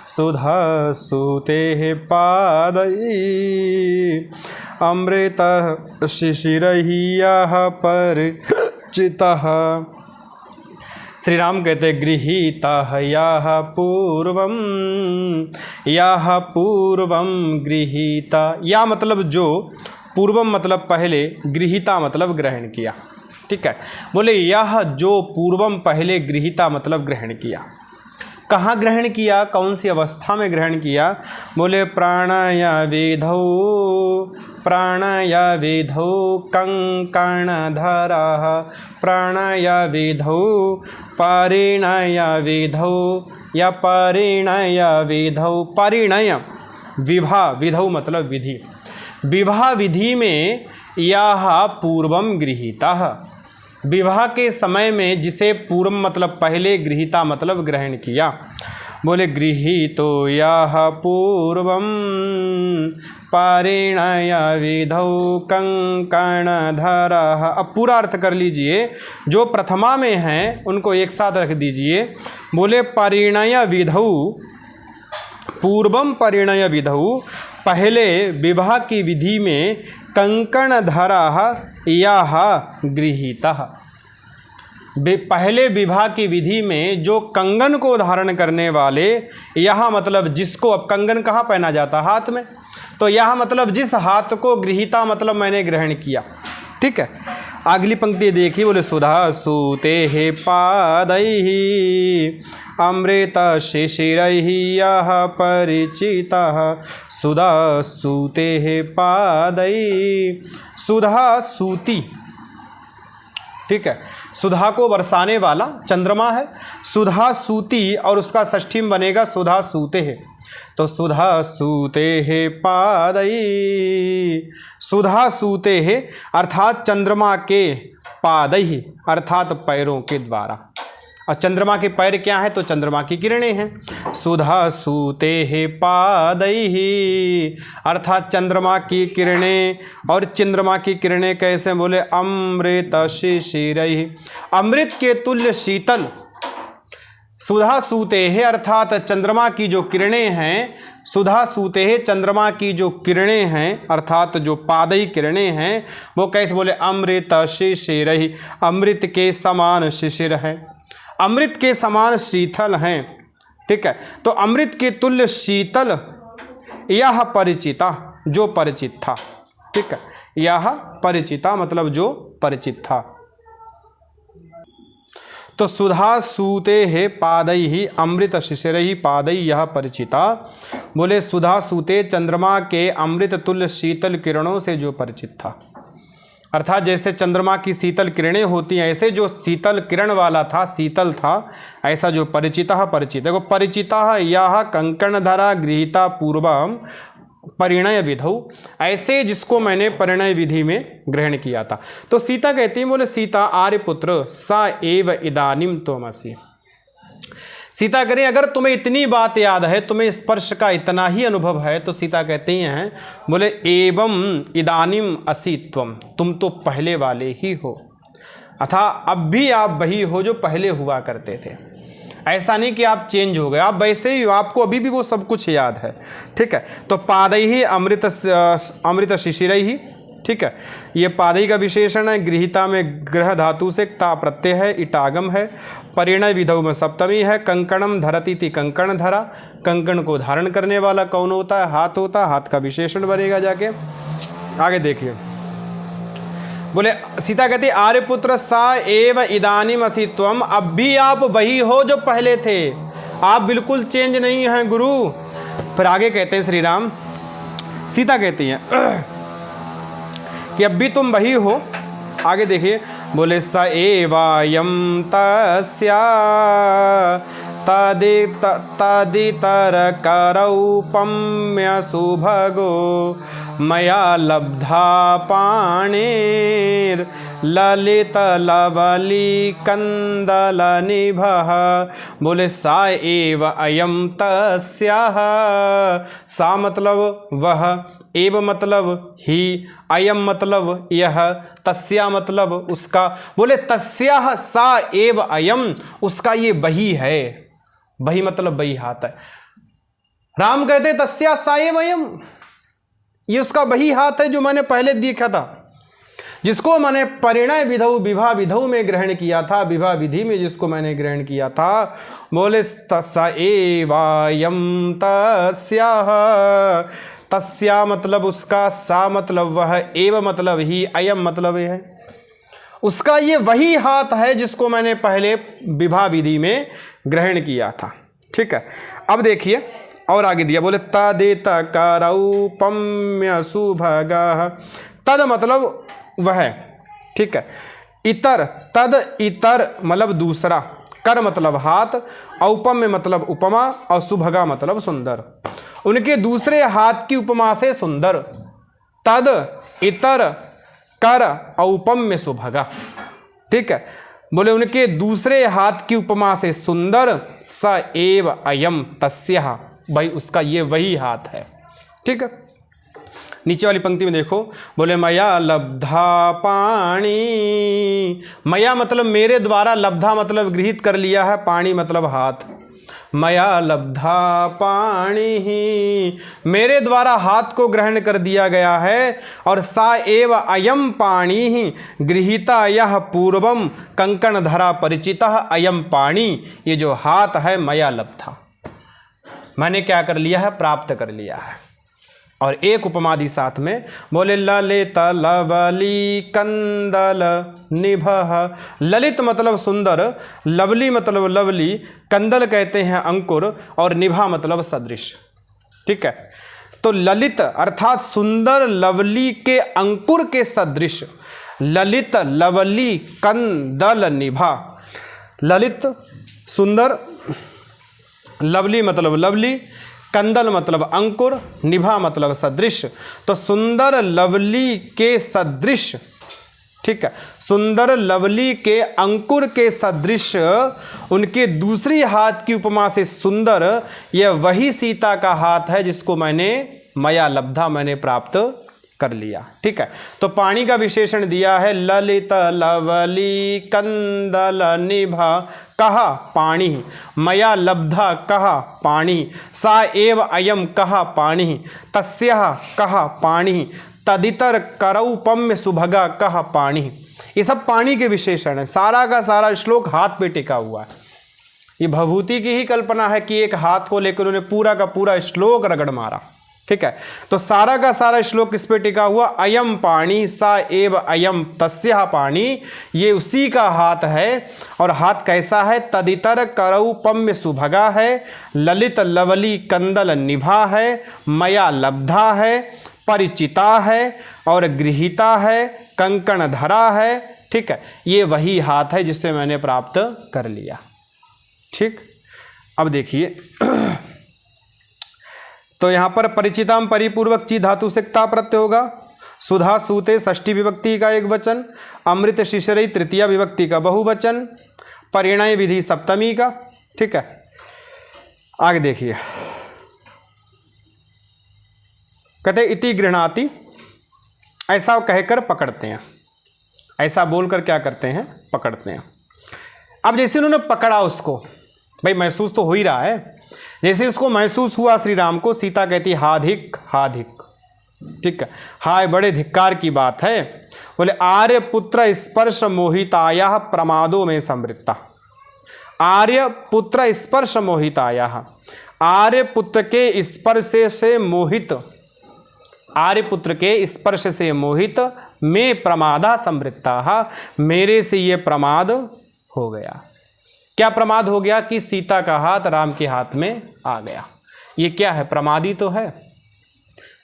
सुधासुतेः पादैः अमृतः शिशिरयः परिचितः। श्री राम कहते गृहीता यः पूर्वं, यः पूर्वं गृहीता, या मतलब जो, पूर्वम मतलब पहले, गृहीता मतलब ग्रहण किया, ठीक है। बोले यह जो पूर्वम पहले, गृहीता मतलब ग्रहण किया, कहाँ ग्रहण किया, कौन सी अवस्था में ग्रहण किया? बोले प्राणय विधौ, प्राणय विधौ कंकणधरः, प्राणय विधौ परिणय विधौ, या परिणय विधौ, परिणय विवाह, विधौ मतलब विधि, विवाह विधि में यह पूर्वम गृहीतः, विवाह के समय में जिसे पूर्व मतलब पहले, गृहीता मतलब ग्रहण किया। बोले गृहीतो यः पूर्वं परिणय विधौ कंकणधरः। अब पूरा अर्थ कर लीजिए, जो प्रथमा में हैं उनको एक साथ रख दीजिए। बोले परिणय विधौ, पूर्वम परिणय विधौ, पहले विवाह की विधि में कंकणधरः यः गृहीतः। पहले विवाह की विधि में जो कंगन को धारण करने वाले, यह मतलब जिसको, अब कंगन कहाँ पहना जाता? हाथ में। तो यह मतलब जिस हाथ को, गृहीता मतलब मैंने ग्रहण किया। ठीक है, अगली पंक्ति देखिए। बोले सुधा सूते हे पादैहि अमृत शिशिरैहि यः परिचितः। सुधा सूते हे पादैहि, सुधा सूती, ठीक है, सुधा को बरसाने वाला चंद्रमा है। सुधा सूती और उसका षष्ठी में बनेगा सुधा सूते है। तो सुधा सूते है पादई, सुधा सूते है अर्थात चंद्रमा के पादई अर्थात पैरों के द्वारा। और चंद्रमा के पैर क्या है? तो चंद्रमा की किरणें हैं। सुधा सूते है पादई अर्थात चंद्रमा की किरणें। और चंद्रमा की किरणें कैसे? बोले अमृत शिशिरैहि, अमृत के तुल्य शीतल। सुधा सूते है अर्थात चंद्रमा की जो किरणें हैं, सुधा सूते है चंद्रमा की जो किरणें हैं अर्थात जो पादई किरणें हैं, वो कैसे? बोले अमृत शिशिरैहि, अमृत के समान शिशिर है, अमृत के समान शीतल हैं। ठीक है, तो अमृत के तुल्य शीतल यह परिचिता, जो परिचित था। ठीक है, यह परिचिता मतलब जो परिचित था। तो सुधा सूते है पादई ही अमृत शिशिरहि पादई यह परिचिता। बोले सुधा सूते चंद्रमा के अमृत तुल्य शीतल किरणों से जो परिचित था, अर्थात जैसे चंद्रमा की शीतल किरणें होती हैं ऐसे जो शीतल किरण वाला था, शीतल था, ऐसा जो परिचिता परिचित। देखो परिचिता यह कंकणधरा गृहीता पूर्वम परिणय विधौ, ऐसे जिसको मैंने परिणय विधि में ग्रहण किया था। तो सीता कहती है, बोले सीता आर्यपुत्र सा एव इदानीम त्वमसि। सीता करें अगर तुम्हें इतनी बात याद है, तुम्हें स्पर्श का इतना ही अनुभव है, तो सीता कहती हैं बोले एवं इदानीम असि त्वम, तुम तो पहले वाले ही हो, अथा अब भी आप वही हो जो पहले हुआ करते थे। ऐसा नहीं कि आप चेंज हो गए, आप वैसे ही हो, आपको अभी भी वो सब कुछ याद है। ठीक है, तो पादई ही अमृत शिशिरई ही। ठीक है, ये पादई का विशेषण है। गृहीता में ग्रह धातु से ता प्रत्यय है, इटागम है। परिणय विधौ में सप्तमी है। कंकणम धरती थी, कंकण धरा, कंकण को धारण करने वाला कौन होता है? हाथ होता है, हाथ का विशेषण बनेगा। जाके आगे देखिए, बोले सीता कहती आर्यपुत्र सा एव इदानीम असि त्वम, अब भी आप वही हो जो पहले थे, आप बिल्कुल चेंज नहीं हैं गुरु। फिर आगे कहते हैं श्री राम, सीता कहती हैं कि अब भी तुम वही हो। आगे देखिए, बोले स एवायम तस्या तदितर करौपम्य सुभगो मया लब्धा पाणिर ललित लवली कंदल निभः। बोले सा एव अयम तस्याः, सा मतलब वह, एव मतलब ही, अयम मतलब यह, तस्या मतलब उसका। बोले तस्याः सा एव अयम, उसका ये वही है, वही मतलब वही हाथ है। राम कहते तस्या सा एव अयम, ये उसका वही हाथ है जो मैंने पहले देखा था, जिसको मैंने परिणय विधौ विवाह विधौ में ग्रहण किया था, विवाह विधि में जिसको मैंने ग्रहण किया था। बोले स एवायम तस्याः, तस्या मतलब उसका, सा मतलब वह, एव मतलब ही, अयम मतलब यह है, उसका ये वही हाथ है जिसको मैंने पहले विवाह विधि में ग्रहण किया था। ठीक है, अब देखिए और आगे दिया, बोले तदेत करौपम्य सुभगः, तद मतलब वह, ठीक है, इतर, तद इतर मतलब दूसरा, कर मतलब हाथ, औपम्य मतलब उपमा, और सुभगा मतलब सुंदर, उनके दूसरे हाथ की उपमा से सुंदर। तद इतर कर औपम्य सुभगा। ठीक है, बोले उनके दूसरे हाथ की उपमा से सुंदर, स एव अयम तस्यः, भाई उसका ये वही हाथ है। ठीक है, नीचे वाली पंक्ति में देखो, बोले मया लब्धा पाणी, मया मतलब मेरे द्वारा, लब्धा मतलब गृहीत कर लिया है, पाणी मतलब हाथ। मया लब्धा पाणी, मेरे द्वारा हाथ को ग्रहण कर दिया गया है। और सा एव अयम पाणी गृहीता यह पूर्वम कंकण धरा परिचिता अयम पाणी, ये जो हाथ है मया लब्धा, मैंने क्या कर लिया है, प्राप्त कर लिया है। और एक उपमादि साथ में, बोले ललित लवली कंदल निभः, ललित मतलब सुंदर, लवली मतलब लवली, कंदल कहते हैं अंकुर, और निभा मतलब सदृश। ठीक है, तो ललित अर्थात सुंदर लवली के अंकुर के सदृश, ललित लवली कंदल निभा, ललित सुंदर, लवली मतलब लवली, कंदल मतलब अंकुर, निभा मतलब सदृश। तो सुंदर लवली के सदृश, ठीक है, सुंदर लवली के अंकुर के सदृश उनके दूसरी हाथ की उपमा से सुंदर, यह वही सीता का हाथ है जिसको मैंने मया लब्धा, मैंने प्राप्त कर लिया। ठीक है, तो पाणी का विशेषण दिया है ललित लवली कंदल निभा, कहा पाणी, मया लब्धा कहा पाणी, सा एव अयम कहा पाणी, तस्यः कहा पाणी, तदितर करौपम्य सुभगा कहा पाणी। ये सब पाणी के विशेषण है। सारा का सारा श्लोक हाथ पे टिका हुआ है। ये भभूति की ही कल्पना है कि एक हाथ को लेकर उन्होंने पूरा का पूरा श्लोक रगड़ मारा। ठीक है, तो सारा का सारा श्लोक किस पे टिका हुआ, अयम पाणी सा एव अयम तस्यः पाणी, ये उसी का हाथ है। और हाथ कैसा है, तदितर करौपम्य सुभगा है, ललित लवली कंदल निभा है, मया लब्धा है, परिचिता है और गृहीता है, कंकण धरा है। ठीक है, ये वही हाथ है जिससे मैंने प्राप्त कर लिया। ठीक, अब देखिए तो यहाँ पर परिचिताम परिपूर्वक ची धातु सिक्ता प्रत्यय होगा, सुधा सूते षष्ठी विभक्ति का एक वचन, अमृत शिशरई तृतीया विभक्ति का बहुवचन, परिणय विधि सप्तमी का। ठीक है, आगे देखिए, कहते इति गृह्णाति, ऐसा कहकर पकड़ते हैं, ऐसा बोलकर क्या करते हैं, पकड़ते हैं। अब जैसे उन्होंने पकड़ा उसको, भाई महसूस तो हो ही रहा है, जैसे उसको महसूस हुआ श्री राम को, सीता कहती हाधिक हाधिक। ठीक है, हाय बड़े धिक्कार की बात है। बोले आर्य पुत्र स्पर्श मोहिताया प्रमादों में समृत्ता, आर्य पुत्र स्पर्श मोहिताया, आर्य पुत्र के स्पर्श से मोहित, आर्य पुत्र के स्पर्श से मोहित, में प्रमादा समृत्ता, मेरे से ये प्रमाद हो गया। क्या प्रमाद हो गया कि सीता का हाथ राम के हाथ में आ गया। ये क्या है, प्रमादी तो है।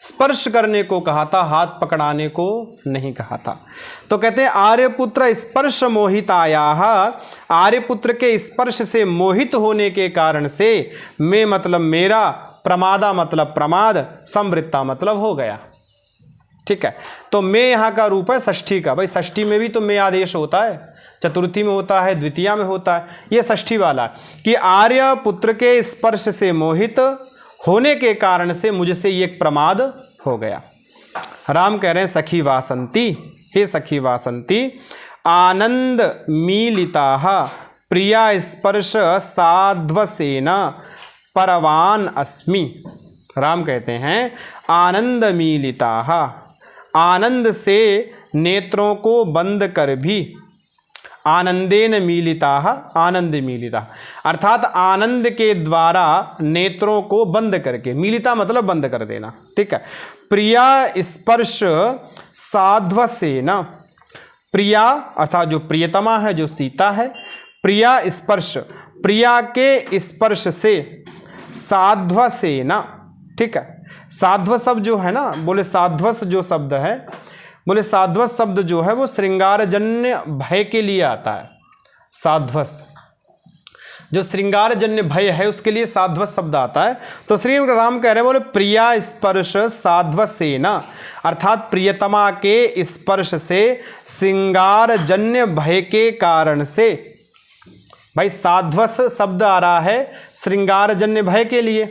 स्पर्श करने को कहा था, हाथ पकड़ाने को नहीं कहा था। तो कहते हैं आर्यपुत्र स्पर्श मोहिताया, आर्यपुत्र के स्पर्श से मोहित होने के कारण से, मैं मतलब मेरा, प्रमादा मतलब प्रमाद, समृत्ता मतलब हो गया। ठीक है, तो मैं यहाँ का रूप है षष्ठी का। भाई षष्ठी में भी तो मैं आदेश होता है, चतुर्थी में होता है, द्वितीया में होता है, ये षष्ठी वाला कि आर्य पुत्र के स्पर्श से मोहित होने के कारण से मुझसे ये प्रमाद हो गया। राम कह रहे हैं सखी वासंती, हे सखी वासंती, आनंद मीलिता प्रिया स्पर्श साध्वसेना परवान अस्मि। राम कहते हैं आनंद मीलिता, आनंद से नेत्रों को बंद कर भी, आनंदेन मीलिता, आनंद मीलिता अर्थात आनंद के द्वारा नेत्रों को बंद करके, मीलिता मतलब बंद कर देना। ठीक है, प्रिया स्पर्श साध्वसेना, प्रिया अर्थात जो प्रियतमा है, जो सीता है, प्रिया स्पर्श, प्रिया के स्पर्श से, साध्वसेना। ठीक है, साध्व शब्द जो है ना, बोले साध्वस जो शब्द है, बोले साध्वस शब्द जो है वो श्रृंगारजन्य भय के लिए आता है। साध्वस जो श्रृंगारजन्य भय है उसके लिए साध्वस शब्द आता है। तो श्री राम कह रहे हैं, बोले प्रिया स्पर्श साध्वसेना अर्थात प्रियतमा के स्पर्श से श्रृंगारजन्य भय के कारण से। भाई साध्वस शब्द आ रहा है श्रृंगारजन्य भय के लिए,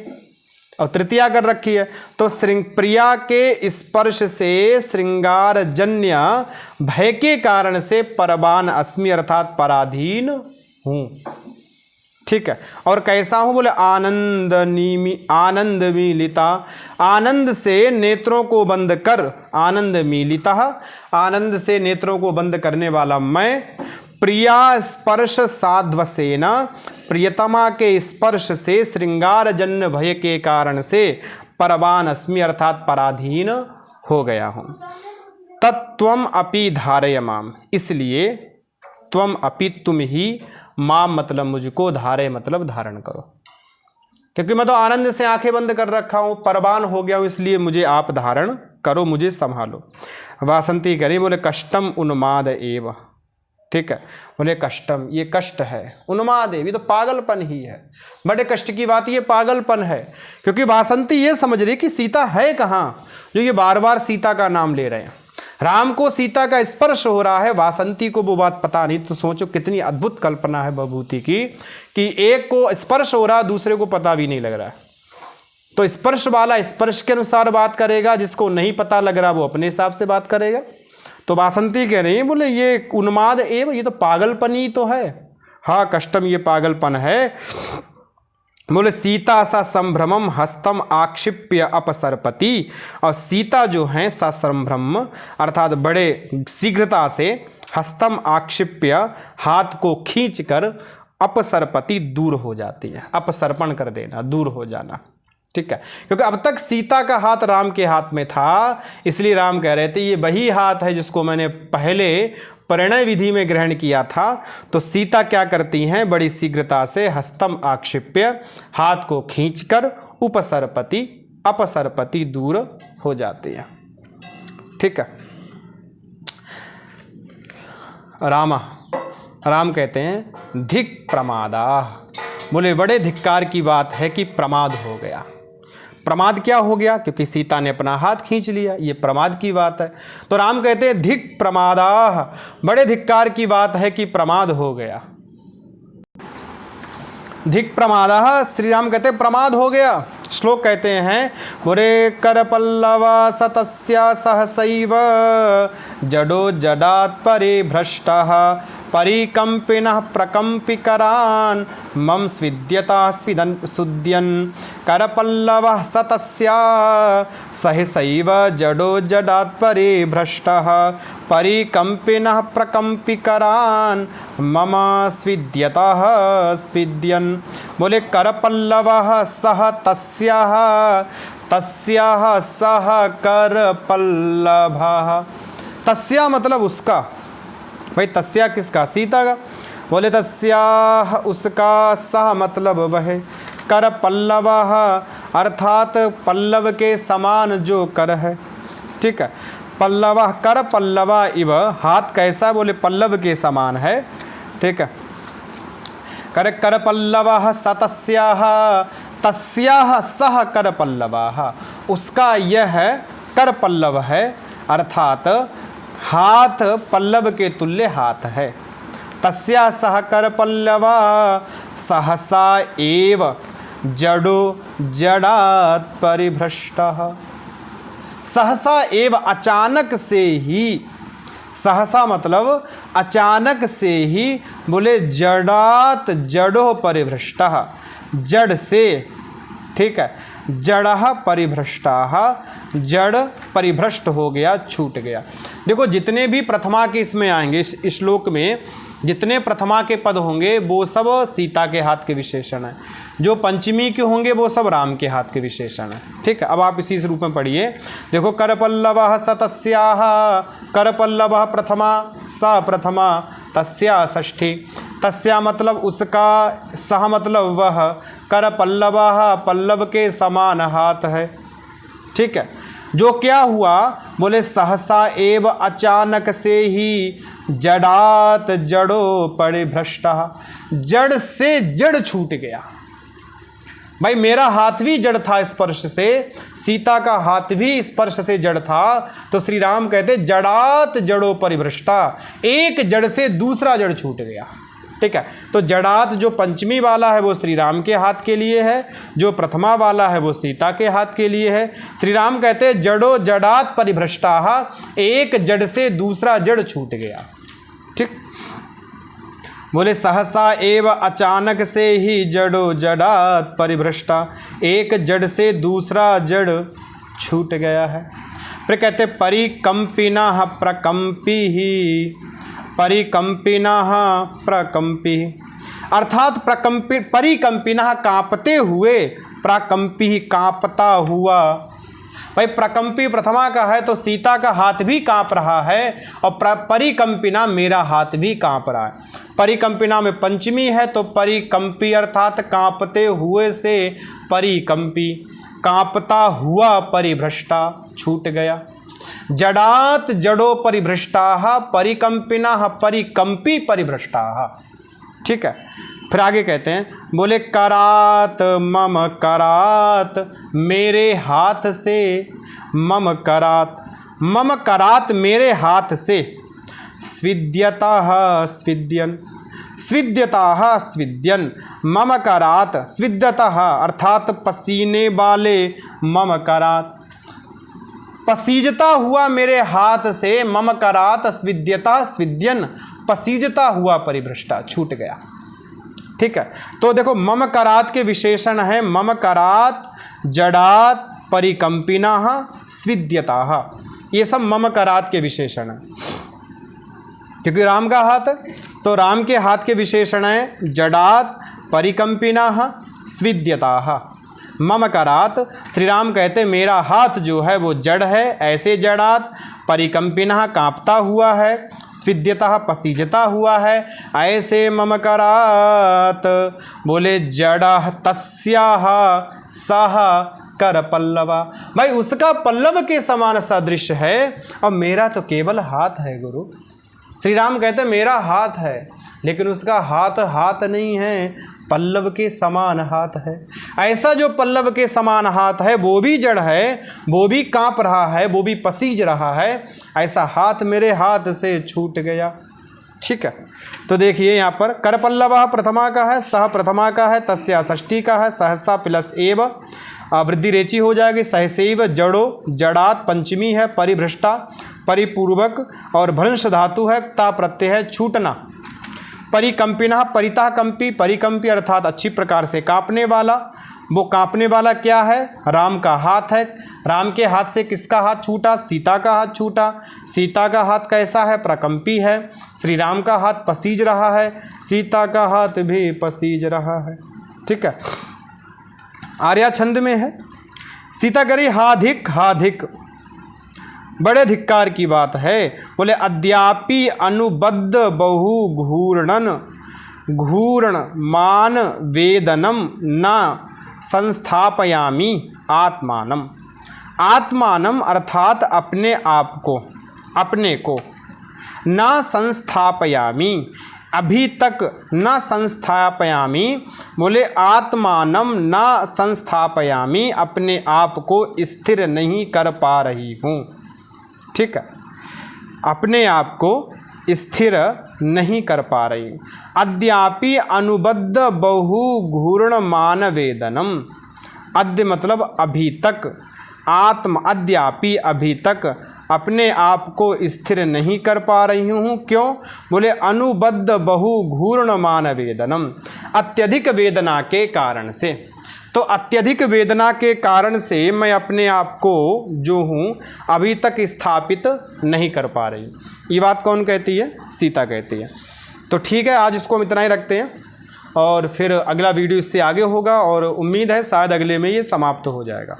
और तृतीया कर रखी है। तो प्रिया के स्पर्श से श्रृंगार जन्य भय के कारण से परवान अस्मि अर्थात पराधीन हूं। ठीक है। और कैसा हूं? बोले आनंद मीलिता, आनंद से नेत्रों को बंद कर, आनंद मीलिता, आनंद से नेत्रों को बंद करने वाला मैं, प्रिया स्पर्श साध्वसेना, प्रियतमा के स्पर्श से श्रृंगार जन्य भय के कारण से परवान अस्मि अर्थात पराधीन हो गया हूं। तत्त्वम अपि धारय माम, इसलिए त्वम अपि तुम ही, माम मतलब मुझको, धारय मतलब धारण करो, क्योंकि मैं तो आनंद से आंखें बंद कर रखा हूं, परवान हो गया हूं, इसलिए मुझे आप धारण करो, मुझे संभालो। वासंती करें बोले कष्टम उन्माद एव, ठीक है। बोले कष्टम, ये कष्ट है, उन्माद एव, ये तो पागलपन ही है, बड़े कष्ट की बात ये पागलपन है। क्योंकि वासंती ये समझ रही कि सीता है कहाँ, जो ये बार बार सीता का नाम ले रहे हैं। राम को सीता का स्पर्श हो रहा है, वासंती को वो बात पता नहीं। तो सोचो कितनी अद्भुत कल्पना है बभूति की, कि एक को स्पर्श हो रहा है, दूसरे को पता भी नहीं लग रहा है। तो स्पर्श वाला स्पर्श के अनुसार बात करेगा, जिसको नहीं पता लग रहा वो अपने हिसाब से बात करेगा। तो वासंती कह रही है बोले ये उन्माद एव, ये तो पागलपन ही तो है। हाँ कष्टम, ये पागलपन है। बोले सीता सा संभ्रमम हस्तम आक्षिप्य अपसरपति, और सीता जो है सा संभ्रम अर्थात बड़े शीघ्रता से, हस्तम आक्षिप्य हाथ को खींचकर, अपसरपति दूर हो जाती है, अपसर्पण कर देना, दूर हो जाना। ठीक है। क्योंकि अब तक सीता का हाथ राम के हाथ में था, इसलिए राम कह रहे थे ये वही हाथ है जिसको मैंने पहले परिणय विधि में ग्रहण किया था। तो सीता क्या करती हैं, बड़ी शीघ्रता से हस्तम आक्षिप्य, हाथ को खींचकर, उपसरपति अपसरपति दूर हो जाती है। ठीक है। राम कहते हैं धिक प्रमादा, बोले बड़े धिक्कार की बात है कि प्रमाद हो गया। प्रमाद क्या हो गया? क्योंकि सीता ने अपना हाथ खींच लिया, ये प्रमाद की बात है। तो राम कहते हैं धिक प्रमादा, बड़े धिक्कार की बात है कि प्रमाद हो गया। धिक प्रमादा, श्री राम कहते हैं प्रमाद हो गया। श्लोक कहते हैं बोरे कर पल्लव सतस्या सहसैव जडो जडात् परिभ्रष्टः परिकम्पिनः प्रकम्पिकरान् मम स्विद्यता सुद्यन् करपल्लवः सतस्या सहसैव जडो जडात् परिभ्रष्टः परिकम्पिनः प्रकम्पिकरान् मम स्विद्यतः स्विद्यन्। बोले करपल्लवः सह तस्याः, तस्याः सह करपल्लवः। तस्या मतलब उसका, भाई तस्या किसका? सीता का। बोले तस्याः उसका, सह मतलब वह, कर पल्लवः अर्थात पल्लव के समान जो कर है। ठीक है। पल्लवः कर पल्लवा इव, हाथ कैसा? बोले पल्लव के समान है। ठीक है। कर पल्लवः सतस्याः, तस्याः सह कर पल्लवाः, उसका यह कर पल्लव है, अर्थात हाथ पल्लव के तुल्य हाथ है। तस्या सह कर पल्लवा सहसा एव जडो जडात् परिभ्रष्टः। सहसा एव अचानक से ही, सहसा मतलब अचानक से ही, बोले जडात जड़ो परिभ्रष्टः, जड़ से। ठीक है। जड़ः परिभ्रष्टः, जड़ परिभ्रष्ट हो गया, छूट गया। देखो जितने भी प्रथमा के इसमें आएंगे, इस श्लोक में जितने प्रथमा के पद होंगे वो सब सीता के हाथ के विशेषण हैं, जो पंचमी के होंगे वो सब राम के हाथ के विशेषण हैं। ठीक है। अब आप इसी रूप में पढ़िए। देखो करपल्लवः सतस्याः, करपल्लवः प्रथमा, सा प्रथमा, तस्या षष्ठी। तस्या मतलब उसका, सह मतलब वह, करपल्लवः पल्लव के समान हाथ है। ठीक है। जो क्या हुआ? बोले सहसा एव अचानक से ही, जड़ात जड़ो परिभ्रष्टः, जड़ से जड़ छूट गया। भाई मेरा हाथ भी जड़ था स्पर्श से, सीता का हाथ भी स्पर्श से जड़ था। तो श्री राम कहते जड़ात जड़ो परिभ्रष्टा, एक जड़ से दूसरा जड़ छूट गया। ठीक है। तो जड़ात जो पंचमी वाला है वो श्री राम के हाथ के लिए है, जो प्रथमा वाला है वो सीता के हाथ के लिए है। श्री राम कहते हैं जड़ो जड़ात परिभ्रष्टाः, एक जड़ से दूसरा जड़ छूट गया। ठीक, बोले सहसा एव अचानक से ही जड़ो जड़ात परिभ्रष्टा, एक जड़ से दूसरा जड़ छूट गया है। फिर कहते परिकंपिनः प्रकंपी ही, परिकंपिनः प्रकंपी, अर्थात परिकंपिनः कांपते हुए, प्रकंपी ही कांपता हुआ। भाई प्रकंपी प्रथमा का है तो सीता का हाथ भी कांप रहा है, और परिकंपिना मेरा हाथ भी कांप रहा है। परिकंपिना में पंचमी है तो परिकंपी अर्थात कांपते हुए से परिकंपी, कांपता हुआ परिभ्रष्टा छूट गया। जड़ात जड़ो परिभ्रष्टाः परिकंपिनः परिकंपी परिभ्रष्टाः। ठीक है, फिर आगे कहते हैं, बोले करात मम करात, मेरे हाथ से, मम करात, मम करात मेरे हाथ से, स्विद्यतः स्विद्यन, स्विद्यतः स्विद्यन, मम करात, स्विद्यतः अर्थात पसीने वाले, मम करात पसीजता हुआ मेरे हाथ से, मम करात स्विद्यतः स्विद्यन, पसीजता हुआ परिभ्रष्टा छूट गया। ठीक है, तो देखो मम करात के विशेषण है मम करात, जड़ात, परिकंपिनः, स्विद्यतः, ये सब मम करात के विशेषण है। क्योंकि राम का हाथ है तो राम के हाथ के विशेषण है जड़ात, परिकंपिनः, स्विद्यतः, मम करात। श्री राम कहते मेरा हाथ जो है वो जड़ है, ऐसे जड़ात, परिकंपिनः कांपता हुआ है, स्विद्यतः पसीजता हुआ है, ऐसे मम करात। बोले जड़ः तस्याः सह कर पल्लवा, भाई उसका पल्लव के समान सदृश है, और मेरा तो केवल हाथ है गुरु। श्री राम कहते मेरा हाथ है, लेकिन उसका हाथ हाथ नहीं है, पल्लव के समान हाथ है। ऐसा जो पल्लव के समान हाथ है वो भी जड़ है, वो भी कांप रहा है, वो भी पसीज रहा है, ऐसा हाथ मेरे हाथ से छूट गया। ठीक है, तो देखिए यहाँ पर कर पल्लवा प्रथमा का है, सह प्रथमा का है, तस्या षष्ठी का है, सहसा प्लस एव वृद्धि रेची हो जाएगी, सहसैव जड़ो जड़ात पंचमी है, परिभ्रष्टा परिपूर्वक, और भ्रंश धातु है, ता प्रत्यय है छूटना। परिकंपिना परिता कंपी, परिकंपी अर्थात अच्छी प्रकार से कांपने वाला। वो कांपने वाला क्या है? राम का हाथ है। राम के हाथ से किसका हाथ छूटा? सीता का हाथ छूटा। सीता का हाथ कैसा है? प्रकंपी है। श्री राम का हाथ पसीज रहा है, सीता का हाथ भी पसीज रहा है। ठीक है, आर्या छंद में है। सीता करी हाधिक हाधिक, बड़े धिक्कार की बात है। बोले अद्यापि अनुबद्ध बहु घूर्णन घूर्ण मान वेदनम न संस्थापयामी आत्मानम। आत्मानम अर्थात अपने आप को, अपने को, न संस्थापयामी, अभी तक न संस्थापयामी। बोले आत्मानम न संस्थापयामी, अपने आप को स्थिर नहीं कर पा रही हूँ। ठीक है, अपने आप को स्थिर नहीं कर पा रही। अद्यापि अनुबद्ध बहु घूर्ण मान वेदनम। अद्य मतलब अभी तक, आत्म अद्यापि अभी तक अपने आप को स्थिर नहीं कर पा रही हूँ। क्यों? बोले अनुबद्ध बहु घूर्ण मान वेदनम, अत्यधिक वेदना के कारण से। तो अत्यधिक वेदना के कारण से मैं अपने आप को जो हूँ अभी तक स्थापित नहीं कर पा रही। ये बात कौन कहती है? सीता कहती है। तो ठीक है, आज इसको हम इतना ही रखते हैं और फिर अगला वीडियो इससे आगे होगा और उम्मीद है शायद अगले में ये समाप्त हो जाएगा।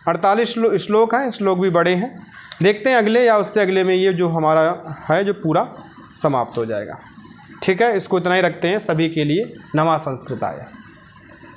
48 श्लोक हैं, श्लोक भी बड़े हैं। देखते हैं अगले या उससे अगले में ये जो हमारा है जो पूरा समाप्त हो जाएगा। ठीक है, इसको इतना ही रखते हैं। सभी के लिए नमः संस्कृताय।